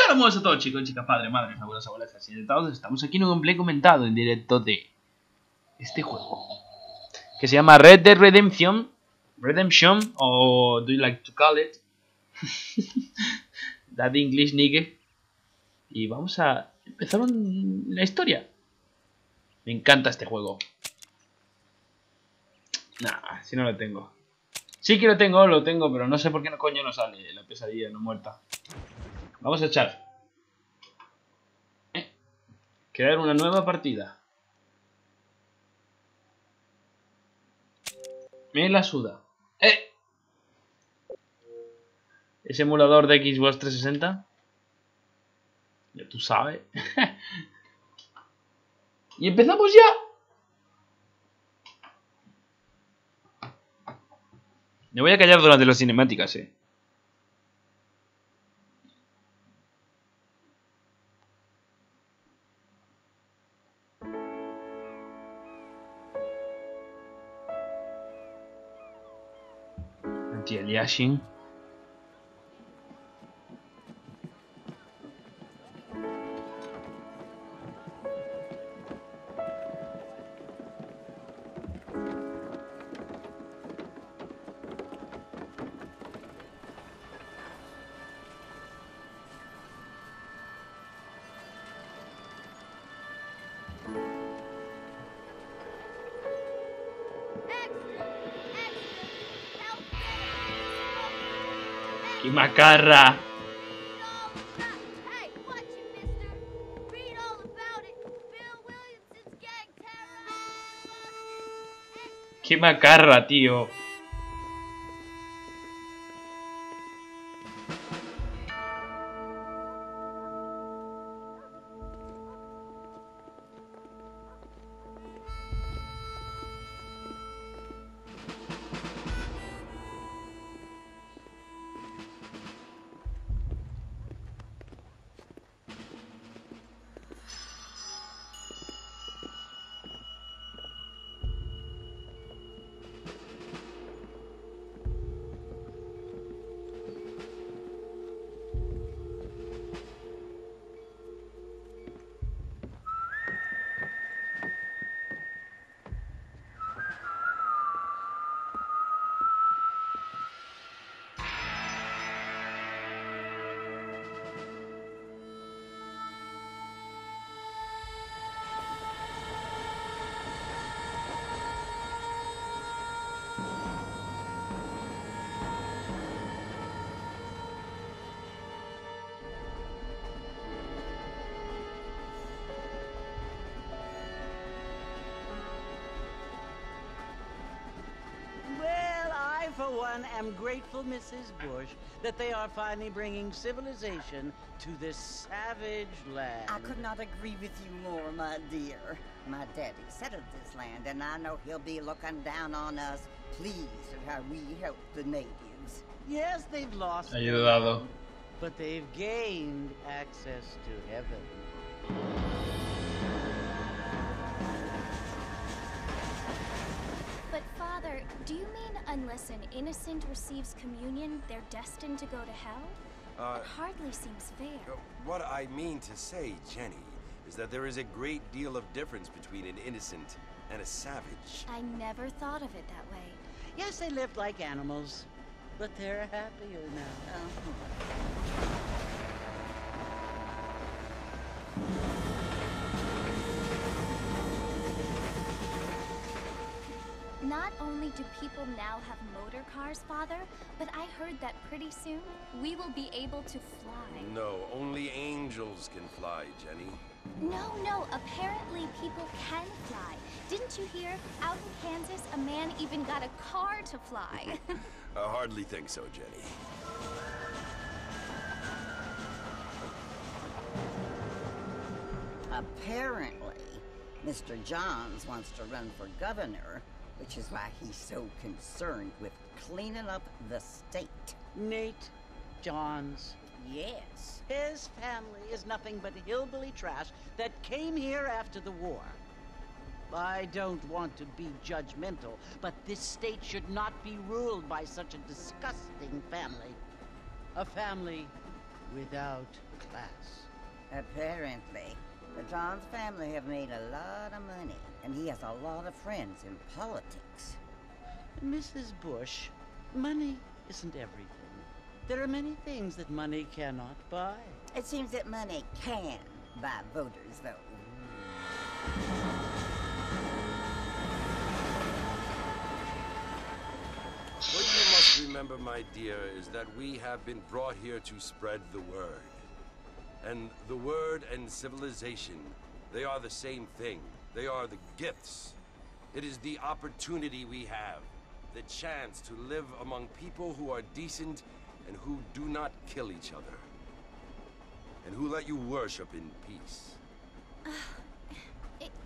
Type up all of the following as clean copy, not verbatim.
Hola, buenas a todos, chicos, chicas, padres, madres, abuelos, abuelas, así de todos. Estamos aquí en un gameplay comentado en directo de este juego que se llama Red Dead Redemption, o do you like to call it that English nigga. Y vamos a empezar la historia. Me encanta este juego. Nah, si no lo tengo. Sí que lo tengo, pero no sé por qué no coño no sale la pesadilla no muerta. Vamos a echar. Crear una nueva partida. Me la suda. Ese emulador de Xbox 360. Ya tú sabes. Y empezamos ya. Me voy a callar durante las cinemáticas, Anti-aliasing. ¡Qué macarra! ¡Qué macarra, tío! For one, am grateful, Mrs. Bush, that they are finally bringing civilization to this savage land. I could not agree with you more, my dear. My daddy settled this land, and I know he'll be looking down on us, pleased at how we help the natives. Yes, they've lost their Ayudado. land, but they've gained access to heaven. But Father, do you mean unless an innocent receives communion, they're destined to go to hell? It hardly seems fair. What I mean to say, Jenny, is that there is a great deal of difference between an innocent and a savage. I never thought of it that way. Yes, they lived like animals, but they're happier now. Not only do people now have motor cars, Father, but I heard that pretty soon we will be able to fly. No, only angels can fly, Jenny. No, apparently people can fly. Didn't you hear? Out in Kansas, a man even got a car to fly. I hardly think so, Jenny. Apparently, Mr. Johns wants to run for governor, which is why he's so concerned with cleaning up the state. Nate Johns. Yes. His family is nothing but hillbilly trash that came here after the war. I don't want to be judgmental, but this state should not be ruled by such a disgusting family. A family without class. Apparently. The John's family have made a lot of money, and he has a lot of friends in politics. Mrs. Bush, money isn't everything. There are many things that money cannot buy. It seems that money can buy voters, though. What you must remember, my dear, is that we have been brought here to spread the word. And the word and civilization, they are the same thing. They are the gifts. It is the opportunity we have, the chance to live among people who are decent and who do not kill each other. And who let you worship in peace.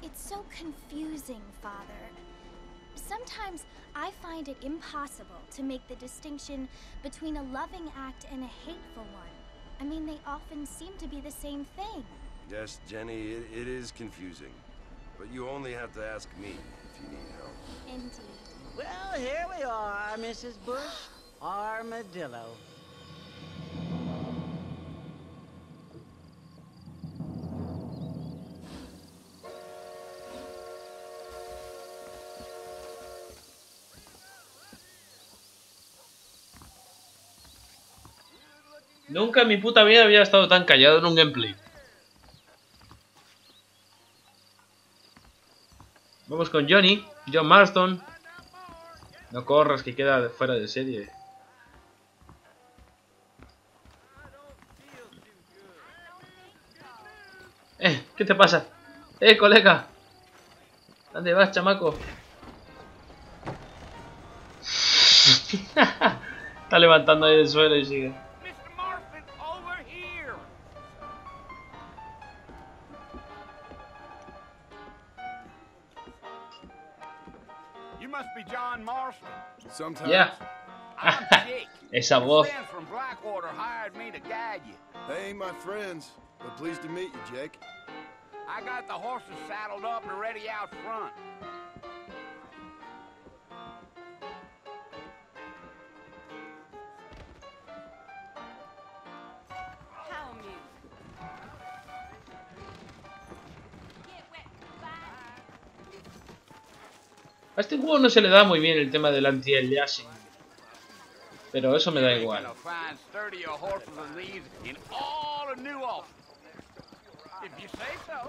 It's so confusing, Father. Sometimes I find it impossible to make the distinction between a loving act and a hateful one. I mean, they often seem to be the same thing. Yes, Jenny, it is confusing. But you only have to ask me if you need help. Indeed. Well, here we are, Mrs. Bush. Armadillo. Nunca en mi puta vida había estado tan callado en un gameplay. Vamos con Johnny, John Marston. No corras, que queda fuera de serie. ¿Qué te pasa? Colega. ¿Dónde vas, chamaco? Está levantando ahí del suelo y sigue. Must be John Marston. Sometimes. Yeah. I'm Jake. Esa voz. Friends from Blackwater hired me to guide you. They ain't my friends, but pleased to meet you, Jake. I got the horses saddled up and ready out front. How amusing. Get wet, A este juego no se le da muy bien el tema del anti-aliasing. Pero eso me da igual.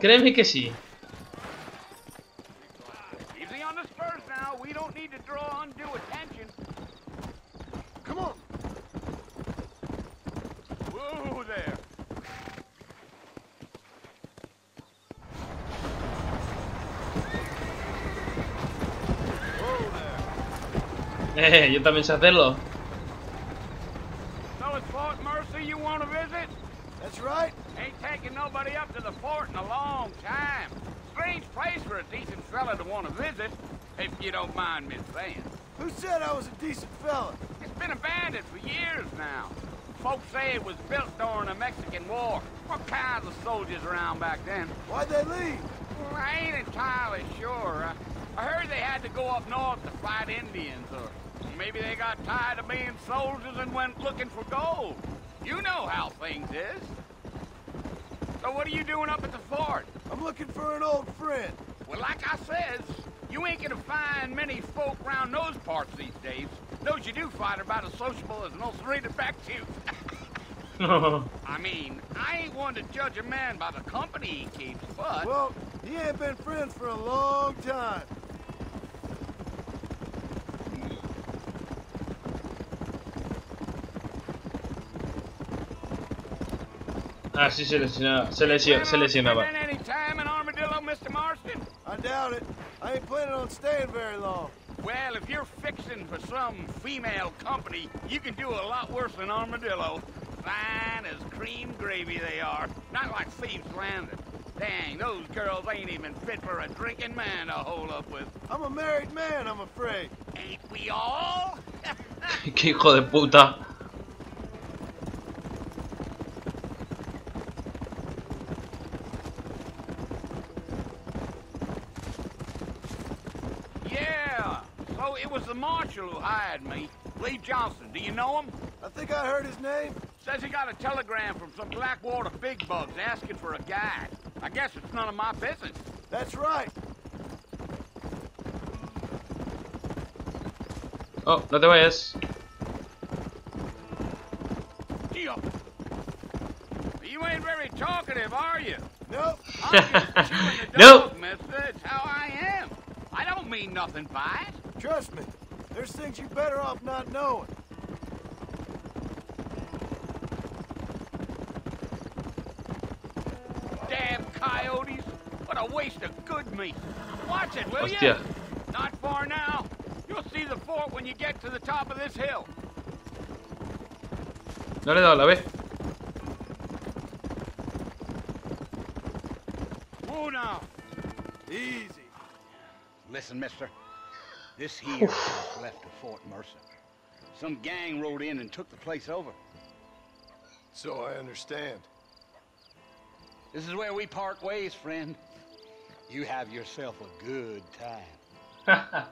Créeme que sí. Yo también sé hacerlo. So it's Fort Mercy you want to visit? That's right. Ain't taking nobody up to the fort in a long time. Strange place for a decent fella to want to visit, if you don't mind me saying. Who said I was a decent fella? It's been abandoned for years now. Folks say it was built during the Mexican War. What kinds of soldiers around back then? Why'd they leave? Well, I ain't entirely sure. I heard they had to go up north to fight Indians, or maybe they got tired of being soldiers and went looking for gold. You know how things is. So what are you doing up at the fort? I'm looking for an old friend. Well, like I says, you ain't gonna find many folk around those parts these days. Those you do find are about as sociable as an ulcerated back tooth. I mean, I ain't one to judge a man by the company he keeps, but... Well, he ain't been friends for a long time. Ah, sí, se lesionaba. Any time in Armadillo, Mr. Marston? I doubt it. I ain't planning on staying very long. Well, if you're fixing for some female company, you can do a lot worse than Armadillo. Fine as cream gravy they are. Not like Thieves Landing. Dang, those girls ain't even fit for a drinking man to hold up with. I'm a married man, I'm afraid. Ain't we all? Qué hijo de puta. Yeah, so it was the marshal who hired me. Lee Johnson, do you know him? I think I heard his name. Says he got a telegram from some Blackwater big bugs asking for a guide. I guess it's none of my business. That's right. Oh, no te vayas. You ain't very talkative, are you? Nope. I'm just chewing the Nope. dog, mister. It's how I am. I don't mean nothing by it. Trust me. There's things you better off not knowing. Damn coyotes. What a waste of good meat. Watch it, will Hostia. you? Not far now. You'll see the fort when you get to the top of this hill. No le he dado la vez. Whoa now. Easy. Listen, mister. This here just left of Fort Mercer. Some gang rode in and took the place over. So I understand. This is where we part ways, friend. You have yourself a good time.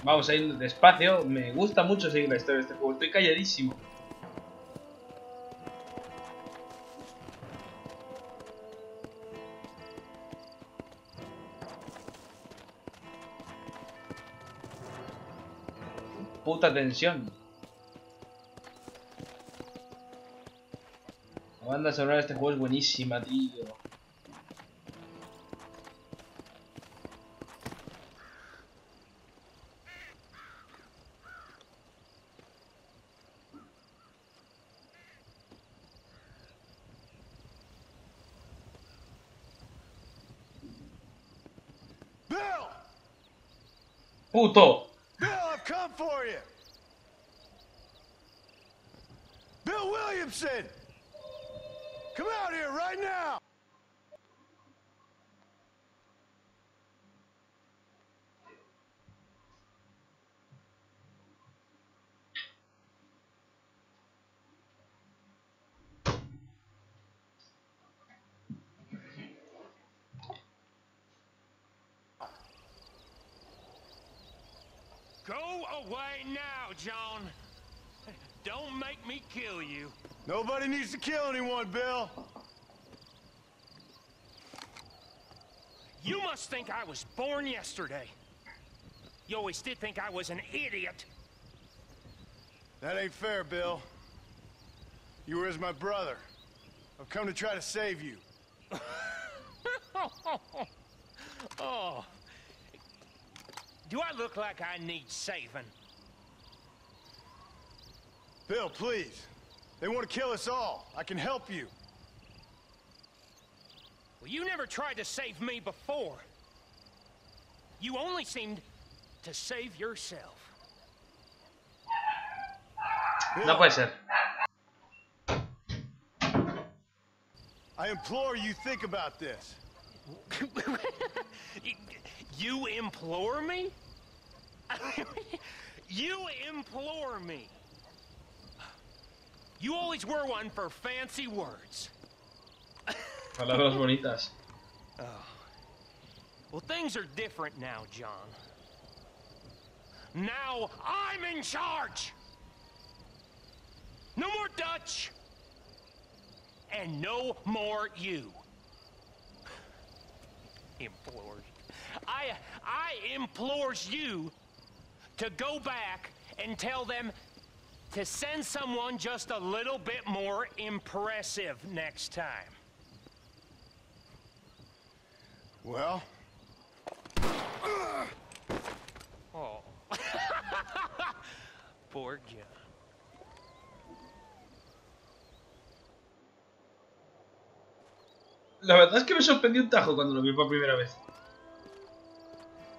Vamos a ir despacio. Me gusta mucho seguir la historia de este juego. Estoy calladísimo. Puta tensión. La banda sonora de este juego es buenísima, tío. Bill! ¡Puto! Bill, I've come for you! Bill Williamson! Come out here right now! Go away now, John. Don't make me kill you. Nobody needs to kill anyone, Bill. You must think I was born yesterday. You always did think I was an idiot. That ain't fair, Bill. You were as my brother. I've come to try to save you. Oh. Do I look like I need saving? Bill, please. They want to kill us all. I can help you. Well, you never tried to save me before. You only seemed to save yourself. Bill, No puede ser. I implore you, think about this. You implore me? You implore me. You always were one for fancy words. Palabras bonitas. Oh. Well, things are different now, John. Now I'm in charge. No more Dutch. And no more you. Implores. I implores you to go back and tell them to send someone just a little bit more impressive next time. Well? Oh. Poor John. La verdad es que me sorprendió un tajo cuando lo vi por primera vez.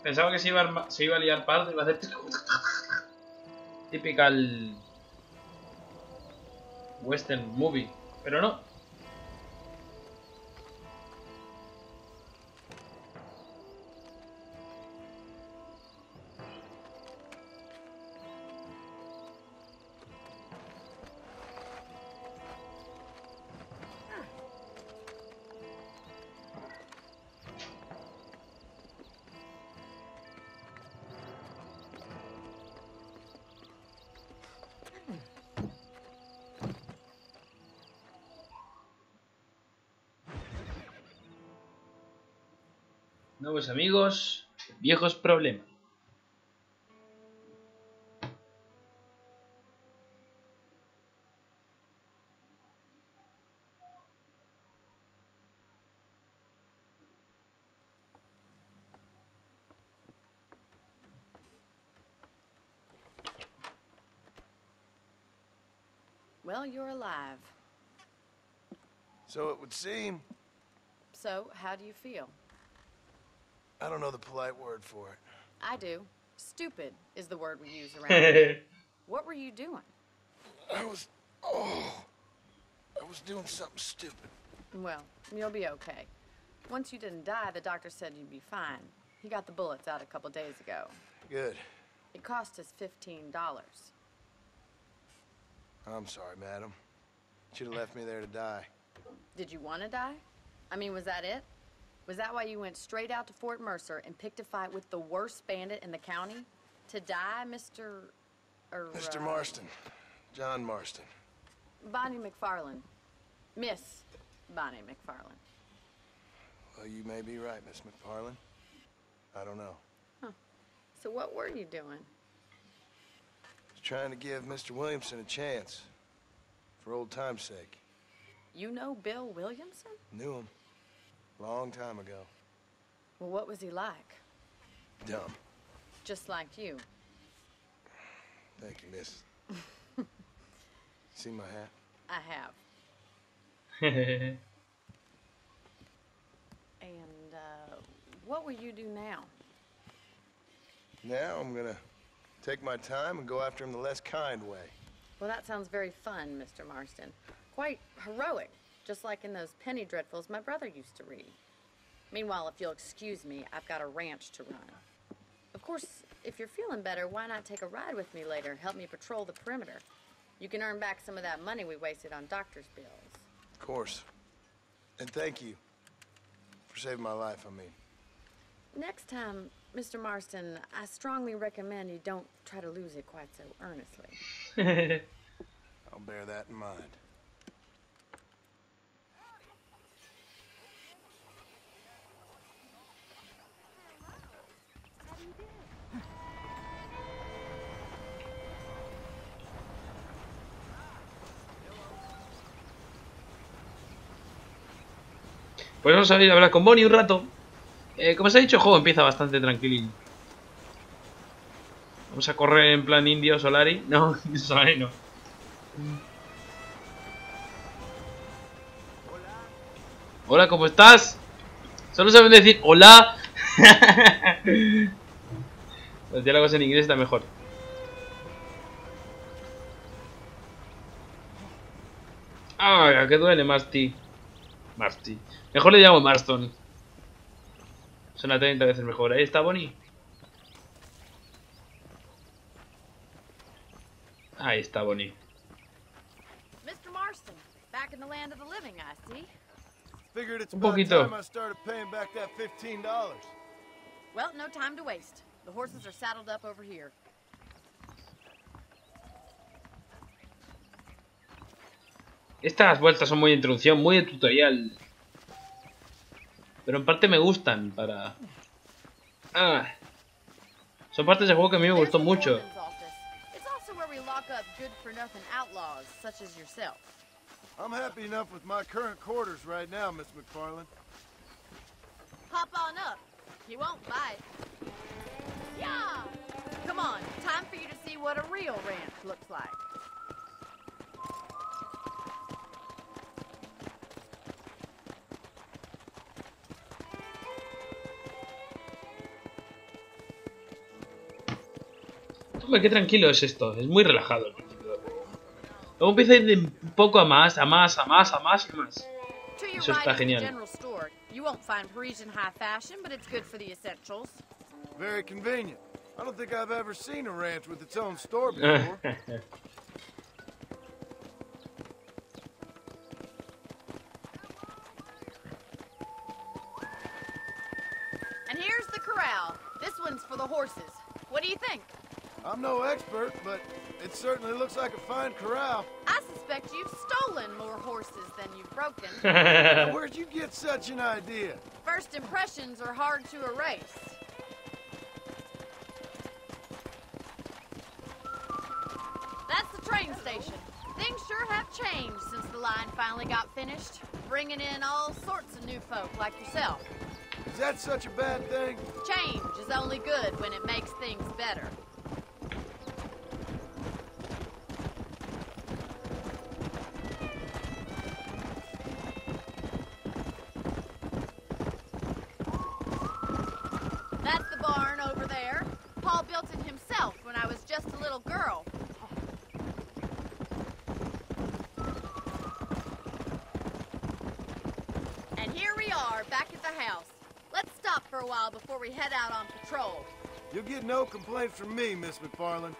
Pensaba que se iba a liar pardo y iba a hacer... Typical... Western movie. Pero no. Nuevos amigos, viejos problemas. Well, you're alive. So it would seem. So, how do you feel? I don't know the polite word for it. I do. Stupid is the word we use around here. What were you doing? I was doing something stupid. Well, you'll be okay. Once you didn't die, the doctor said you'd be fine. He got the bullets out a couple days ago. Good. It cost us $15. I'm sorry, madam. Should have left me there to die. Did you want to die? I mean, was that it? Was that why you went straight out to Fort Mercer and picked a fight with the worst bandit in the county? To die, Mr. Mr. Marston. John Marston. Bonnie McFarlane. Miss Bonnie McFarlane. Well, you may be right, Miss McFarlane. I don't know. Huh. So what were you doing? I was trying to give Mr. Williamson a chance. For old time's sake. You know Bill Williamson? Knew him. Long time ago. Well, what was he like? Dumb. Just like you. Thank you, miss. See my hat? I have. And, what will you do now? Now I'm gonna take my time and go after him the less kind way. Well, that sounds very fun, Mr. Marston. Quite heroic, just like in those penny dreadfuls my brother used to read. Meanwhile, if you'll excuse me, I've got a ranch to run. Of course, if you're feeling better, why not take a ride with me later? Help me patrol the perimeter. You can earn back some of that money we wasted on doctor's bills. Of course. And thank you for saving my life, I mean. Next time, Mr. Marston, I strongly recommend you don't try to lose it quite so earnestly. I'll bear that in mind. Pues vamos a ir a hablar con Bonnie un rato. Como os he dicho, el juego empieza bastante tranquilín. Vamos a correr en plan indio Solari. No, Solari no. Hola, ¿cómo estás? Solo saben decir hola. Decía la cosa en inglés está mejor. Ah, que duele, Marty. Mejor le llamo Marston. Suena 30 veces mejor. Ahí está Bonnie. Ahí está Bonnie. Mr. Marston, back in the land of the living, I see. Figured it's Un about poquito. time I started paying back that $15. Well, no time to waste. The horses are saddled up over here. Estas vueltas son muy de introducción, muy de tutorial. Pero en parte me gustan para... Ah. Son partes del juego que a mí me gustó mucho. It's also where we lock up good-for-nothing outlaws, such as yourself. I'm happy enough with my current quarters right now, Miss McFarlane. Hop on up. He won't bite. Yeah! Come on, time for you to see what a real ranch looks like. Hombre, qué tranquilo es esto. Es muy relajado. Luego empieza a ir de poco a más, a más, a más, a más y más. Eso está genial. You won't find Parisian high fashion, but it's good for the essentials. Very convenient. I don't think I've ever seen a ranch with its own store before. And here's the corral. This one's for the horses. What do you think? I'm no expert, but it certainly looks like a fine corral. I suspect suspect you've stolen more horses than you've broken. Where'd you get such an idea? First impressions are hard to erase. That's the train station. Things sure have changed since the line finally got finished, bringing in all sorts of new folk like yourself. Is that such a bad thing? Change is only good when it makes things better. That's the barn over there. Paul built it himself when I was just a little girl. And here we are, back at the house. Let's stop for a while before we head out on patrol. You'll get no complaints from me, Miss McFarlane.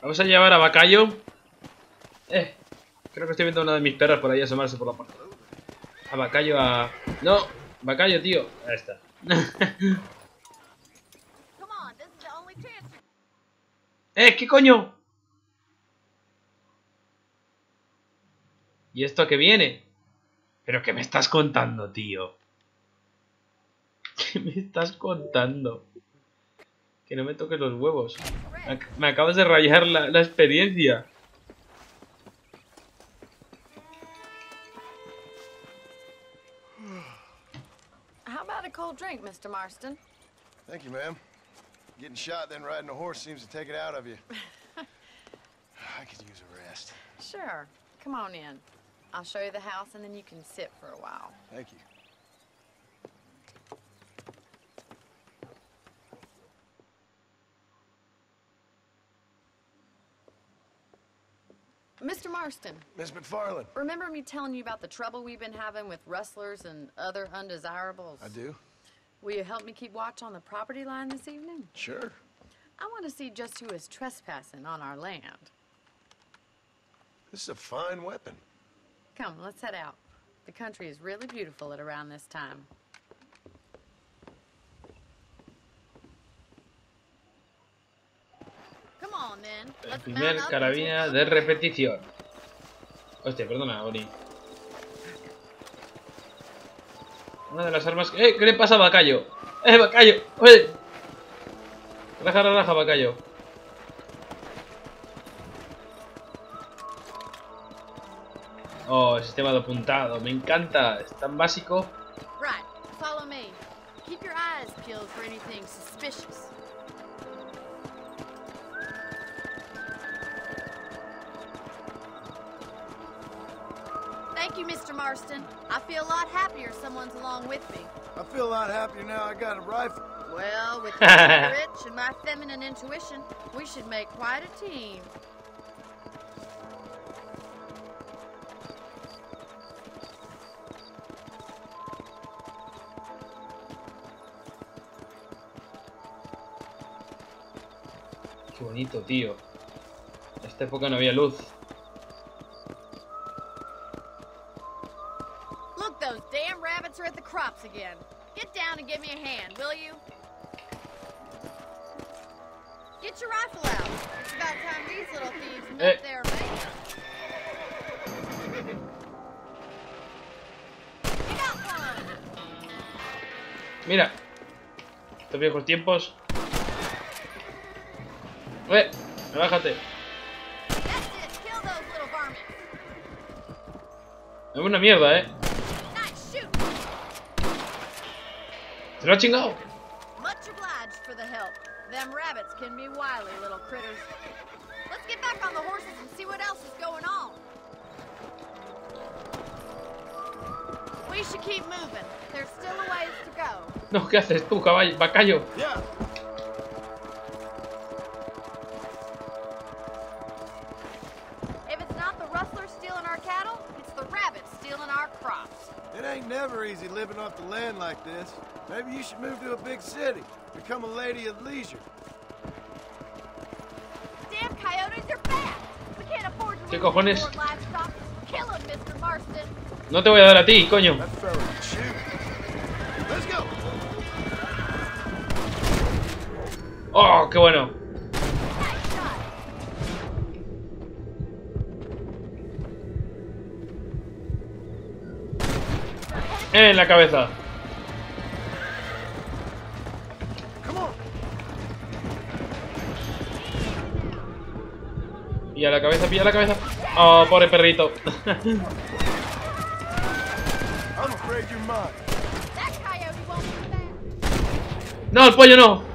Vamos a llevar a Bacayo. Creo que estoy viendo una de mis perras por ahí asomarse por la puerta. A Bacayo a... No, Bacayo, tío. Ahí está. ¿Qué coño? ¿Y esto a qué viene? ¿Pero qué me estás contando, tío? ¿Qué me estás contando? Que no me toques los huevos. Me acabas de rayar la experiencia. How about a cold drink, Mr. Marston? Thank you, ma'am. Getting shot then riding a horse seems to take it out of you. I could use a rest. Sure. Come on in. I'll show you the house and then you can sit for a while. Thank you. Mr. Marston. Miss McFarlane. Remember me telling you about the trouble we've been having with rustlers and other undesirables? I do. Will you help me keep watch on the property line this evening? Sure. I want to see just who is trespassing on our land. This is a fine weapon. Come, let's head out. The country is really beautiful at around this time. Come on, then. El Let's primer mount up carabina and de repetición. Hostia, perdona, Ori. Una de las armas... ¿Qué le pasa a Bacayo? Bacayo! ¡Oye! Raja, raja, Bacayo. Oh, el sistema de apuntado. Me encanta. Es tan básico. Right. Follow me. Keep your eyes peeled for anything suspicious. Thank you, Mr. Marston. I feel a lot happier someone's along with me. I feel a lot happier now I got a rifle. Well, with your courage and my feminine intuition, we should make quite a team. Qué bonito, tío. En esta época no había luz. Look, those damn rabbits are at the crops again. Get down and give me a hand, will you? Get your rifle out. It's about time these little thieves met their mate. You got one. Mira. Estos viejos tiempos. Relájate. That's it. Kill those little varmints. Es una mierda, Nice shoot. Se lo ha chingado. Much obliged for the help. Them rabbits can be wily little critters. Let's get back on the horses and see what else is going on. We should keep moving. There's still a ways to go. No, ¿qué haces tú, caballo? Bacayo. Yeah. If it's not the rustlers stealing our cattle, it's the rabbits stealing our crops. It ain't never easy living off the land like this. Maybe you should move to a big city. Become a lady of leisure. Damn coyotes are bad. We can't afford to ¿Qué lose cojones? more livestock. Kill them, Mr. Marston. No te voy a dar a ti, coño. That fella can shoot. Let's go. Oh, qué bueno. Nice shot. En la cabeza. Pilla la cabeza, pilla la cabeza. Oh, pobre perrito. No, el pollo no.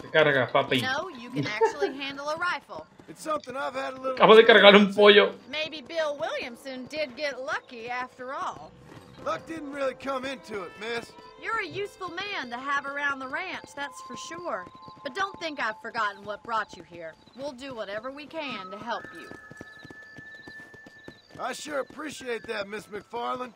Te carga, papi. Acabo de cargar un pollo. Maybe Bill Williamson did get lucky after all. Luck didn't really come into it, miss. You're a useful man to have around the ranch, that's for sure. But don't think I've forgotten what brought you here. We'll do whatever we can to help you. I sure appreciate that, Miss McFarlane.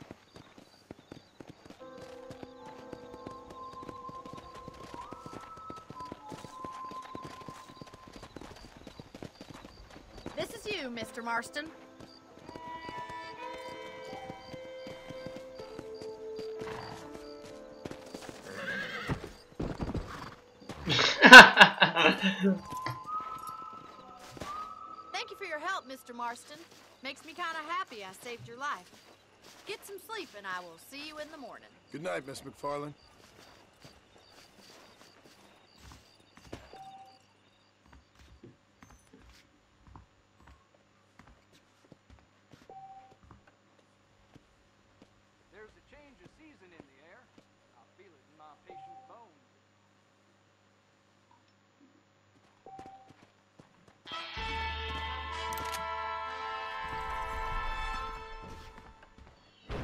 This is you, Mr. Marston. Thank you for your help, Mr. Marston. Makes me kind of happy I saved your life. Get some sleep and I will see you in the morning. Good night, Miss McFarlane. There's a change of season in the air. I feel it in my patient's bones.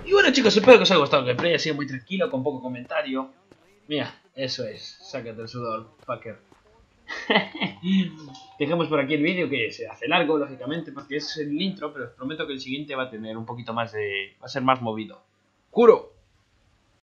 Y bueno, chicos, espero que os haya gustado el gameplay. Ha sido muy tranquilo, con poco comentario. Mira, eso es. Sácate el sudor, fucker. Dejemos por aquí el vídeo, que se hace largo, lógicamente, porque es el intro, pero os prometo que el siguiente va a tener un poquito más de... va a ser más movido. ¡Juro!